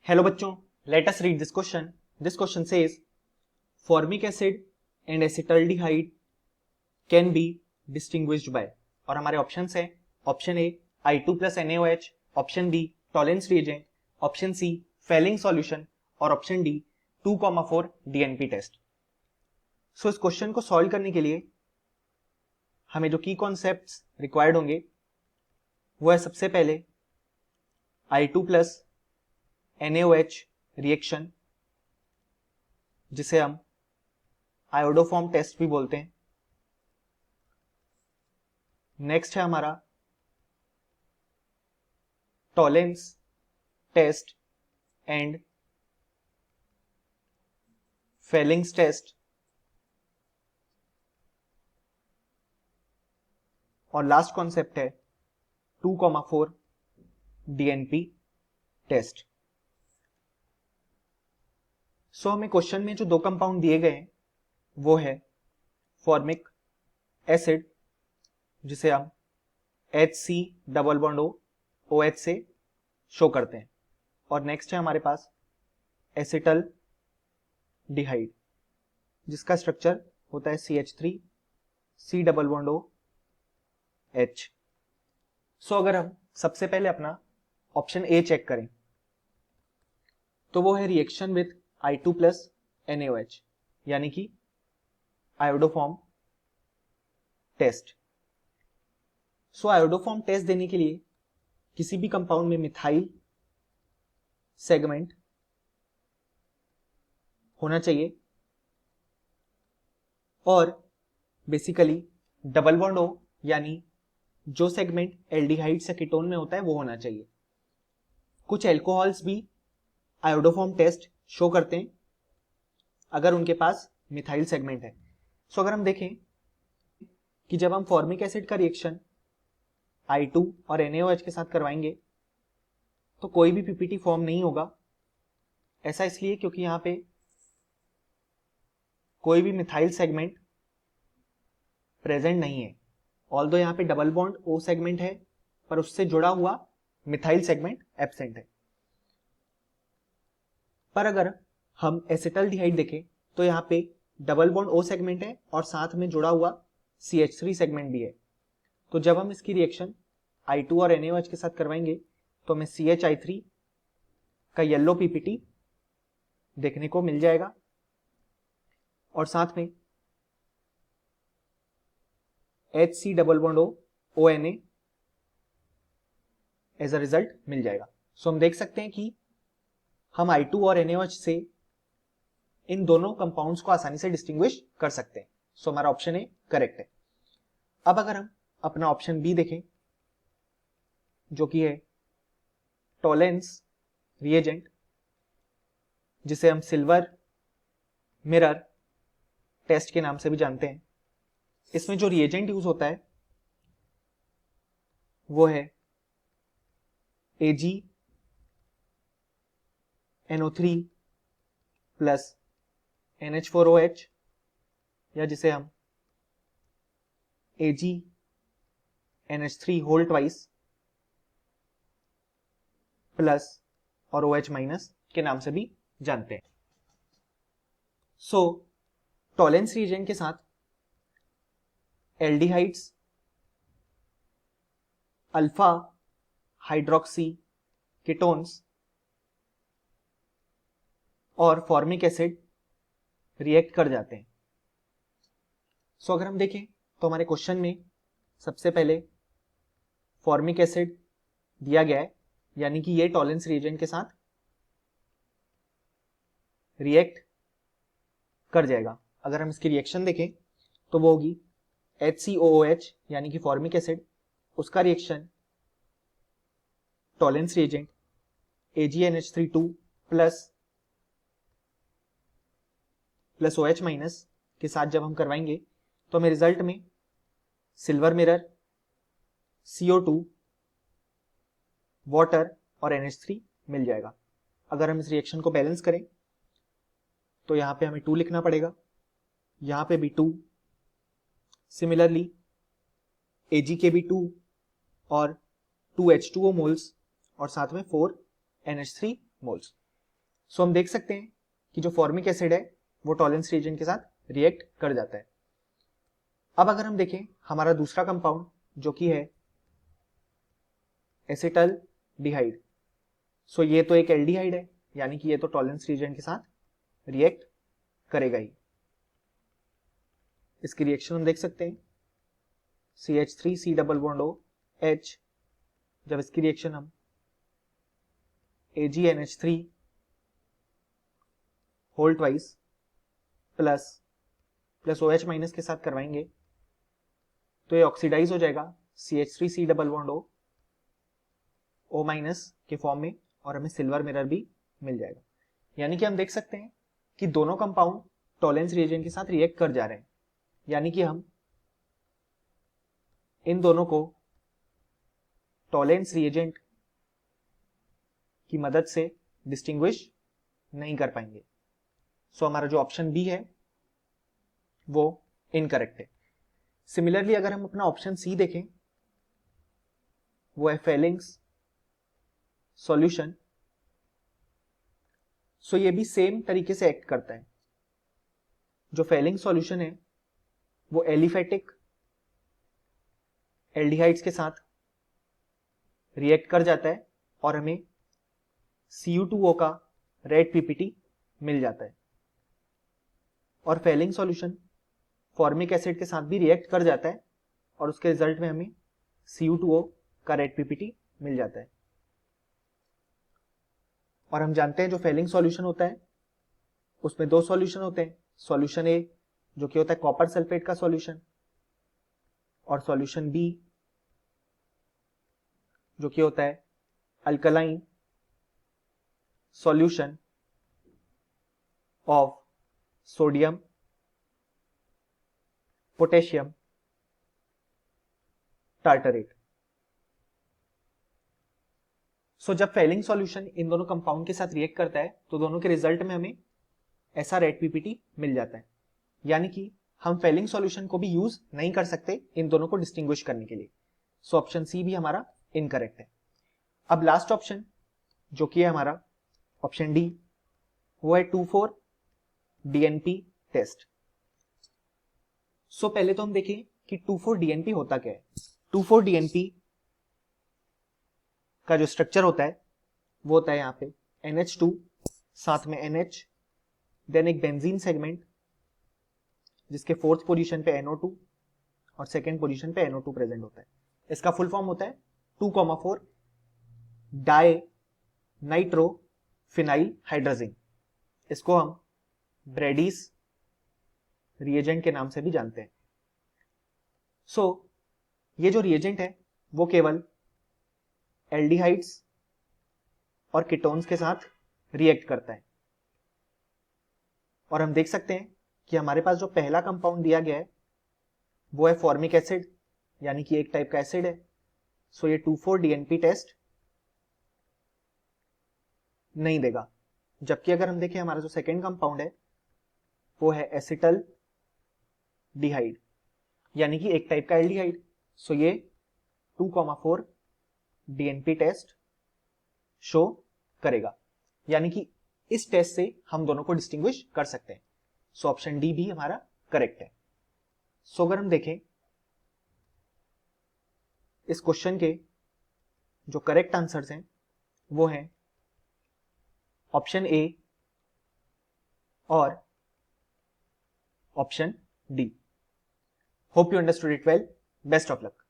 Hello बच्चों, let us read this question. This question says formic acid and acetaldehyde can be distinguished by. और हमारे options है option A I2 plus NaOH, option B Tollens reagent, option C Fehling solution और option D 2,4 DNP test. So इस question को solve करने के लिए हमें जो की कॉन्सेप्ट्स रिक्वायर्ड होंगे वो है सबसे पहले I2 प्लस NaOH रिएक्शन, जिसे हम आयोडोफॉर्म टेस्ट भी बोलते हैं. नेक्स्ट है हमारा Tollens test and Fehling's test, और लास्ट कॉन्सेप्ट है 2,4 DNP टेस्ट. सो हमें क्वेश्चन में जो दो कंपाउंड दिए गए हैं वो है फॉर्मिक एसिड, जिसे हम HC डबल बॉन्ड OH से शो करते हैं, और नेक्स्ट है हमारे पास एसिटल डिहाइड, जिसका स्ट्रक्चर होता है CH3C डबल बॉन्ड OH. सो अगर हम सबसे पहले अपना ऑप्शन ए चेक करें तो वो है reaction with I2 plus NaOH, यानी कि आयोडोफॉर्म टेस्ट. सो आयोडोफॉर्म टेस्ट देने के लिए किसी भी कंपाउंड में मिथाइल सेगमेंट होना चाहिए, और बेसिकली डबल बॉन्ड O यानी जो सेगमेंट एल्डिहाइड से कीटोन में होता है वो होना चाहिए. कुछ एल्कोहल्स भी आयोडोफॉर्म टेस्ट शो करते हैं अगर उनके पास मिथाइल सेगमेंट है. सो अगर हम देखें कि जब हम फॉर्मिक एसिड का रिएक्शन I2 और NaOH के साथ करवाएंगे तो कोई भी पीपीटी फॉर्म नहीं होगा. ऐसा इसलिए क्योंकि यहां पे कोई भी मिथाइल सेगमेंट प्रेजेंट नहीं है. ऑल्दो यहां पे डबल बॉन्ड O सेगमेंट है, पर उससे जुड़ा हुआ मिथाइल सेगमेंट एब्सेंट है. पर अगर हम एसिटल्डिहाइड देखें तो यहाँ पे डबल बॉन्ड O सेगमेंट है और साथ में जुड़ा हुआ CH3 सेगमेंट भी है. तो जब हम इसकी रिएक्शन I2 और NaOH के साथ करवाएंगे तो हमें CHI3 का येलो पीपीटी देखने को मिल जाएगा, और साथ में HC double bond ONA as a result मिल जाएगा. सो हम देख सकते हैं कि हम I2 और NaOH से इन दोनों कंपाउंड्स को आसानी से डिस्टिंग्विश कर सकते हैं. सो हमारा ऑप्शन ए करेक्ट है. अब अगर हम अपना ऑप्शन बी देखें जो कि है टॉलेंस रिएजेंट, जिसे हम सिल्वर मिरर टेस्ट के नाम से भी जानते हैं. इसमें जो रिएजेंट यूज होता है वो है AgNO3 प्लस NH4OH, या जिसे हम AgNH3 होल ट्वाइस प्लस और OH माइनस के नाम से भी जानते हैं. सो टॉलेंस रिएजेंट के साथ एल्डिहाइड्स, अल्फा हाइड्रोक्सी कीटोन्स और फॉर्मिक एसिड रिएक्ट कर जाते हैं. सो अगर हम देखें तो हमारे क्वेश्चन में सबसे पहले फॉर्मिक एसिड दिया गया है, यानी कि ये टॉलेंस रिएजेंट के साथ रिएक्ट कर जाएगा. अगर हम इसकी रिएक्शन देखें तो वो होगी HCOOH यानी कि फॉर्मिक एसिड, उसका reaction Tollens reagent AgNH3 plus OH minus के साथ जब हम करवाएंगे तो हमें रिजल्ट में सिल्वर मिरर, CO2, वाटर और NH3 मिल जाएगा. अगर हम इस रिएक्शन को बैलेंस करें तो यहाँ पे हमें 2 लिखना पड़ेगा, यहाँ पे भी 2, सिमिलरली Ag के भी 2 और 2H2O मोल्स और साथ में 4 NH3 मोल्स. सो हम देख सकते हैं कि जो फॉर्मिक एसिड है वो टॉलेंस रिएजेंट के साथ रिएक्ट कर जाता है। अब अगर हम देखें हमारा दूसरा कंपाउंड जो कि है एसिटल डिहाइड, सो ये तो एक एल्डिहाइड है, यानी कि ये तो टॉलेंस रिएजेंट के साथ रिएक्ट करेगा ही। इसकी रिएक्शन हम देख सकते हैं CH3 C double bond O H, जब इसकी रिएक्शन हम AgNH3 whole twice plus OH minus के साथ करवाएंगे तो ये ऑक्सीडाइज हो जाएगा CH3 C double bond O minus के फॉर्म में, और हमें सिल्वर मिरर भी मिल जाएगा। यानी कि हम देख सकते हैं कि दोनों कंपाउंड टॉलेंस रिएजेंट के साथ रिएक्ट कर जा रहे हैं, यानी कि हम इन दोनों को टॉलेंस रिएजेंट की मदद से डिस्टिंग्विश नहीं कर पाएंगे। सो हमारा जो ऑप्शन बी है वो इनकरेक्ट है। सिमिलरली अगर हम अपना ऑप्शन सी देखें, वो है फेलिंग्स सॉल्यूशन। सो ये भी सेम तरीके से एक्ट करता है। जो फेलिंग सॉल्यूशन है वो एलिफेटिक एल्डिहाइड्स के साथ रिएक्ट कर जाता है और हमें Cu2O का रेड पीपीटी मिल जाता है। और फेलिंग सॉल्यूशन फॉर्मिक एसिड के साथ भी रिएक्ट कर जाता है और उसके रिजल्ट में हमें Cu2O का रेड पीपीटी मिल जाता है। और हम जानते हैं जो फेलिंग सॉल्यूशन होता है उसमें दो सॉल्यूशन होते हैं। सॉल्यूशन ए जो कि होता है कॉपर सल्फेट का सॉल्यूशन, और सॉल्यूशन बी जो कि होता है alkaline solution of sodium potassium tartrate. So जब फेलिंग सॉल्यूशन इन दोनों कंपाउंड के साथ रिएक्ट करता है तो दोनों के रिजल्ट में हमें ऐसा रेड पीपीटी मिल जाता है। यानी कि हम फेलिंग सॉल्यूशन को भी यूज नहीं कर सकते इन दोनों को डिस्टिंग्विश करने के लिए। सो ऑप्शन सी भी हमारा इनकरेक्ट है। अब लास्ट ऑप्शन जो कि है हमारा ऑप्शन डी, वो है 2,4-DNP टेस्ट। सो पहले तो हम देखें कि 2,4-DNP होता क्या है। 2,4-DNP का जो स्ट्रक्चर होता है वो होता है यहाँ पे NH2 साथ में NH, देन एक बेंजीन सेगमेंट जिसके फोर्थ पोजीशन पे NO2 और सेकेंड पोजीशन पे NO2 प्रेजेंट होता है। इसका फुल फॉर्म होता है 2,4 डाई नाइट्रो फिनाइल हाइड्रोजिन। इसको हम ब्रेडीज रिएजेंट के नाम से भी जानते हैं। सो ये जो रिएजेंट है वो केवल एल्डिहाइड्स और कीटोन्स के साथ रिएक्ट करता है। और हम देख सकते हैं कि हमारे पास जो पहला कंपाउंड दिया गया है वो है फॉर्मिक एसिड, यानी कि एक टाइप का एसिड है। सो ये 2,4-DNP टेस्ट नहीं देगा। जबकि अगर हम देखें हमारा जो सेकेंड कंपाउंड है वो है एसिटल डिहाइड, यानी कि एक टाइप का एल्डिहाइड। सो ये 2,4-DNP टेस्ट शो करेगा, यानी कि इस टेस्ट से हम दोनों को डिस्टिंग्विश कर सकते हैं। सो ऑप्शन डी भी हमारा करेक्ट है। सो अगर हम देखें इस क्वेश्चन के जो करेक्ट आंसर्स हैं वो हैं ऑप्शन ए और option D. Hope you understood it well. Best of luck.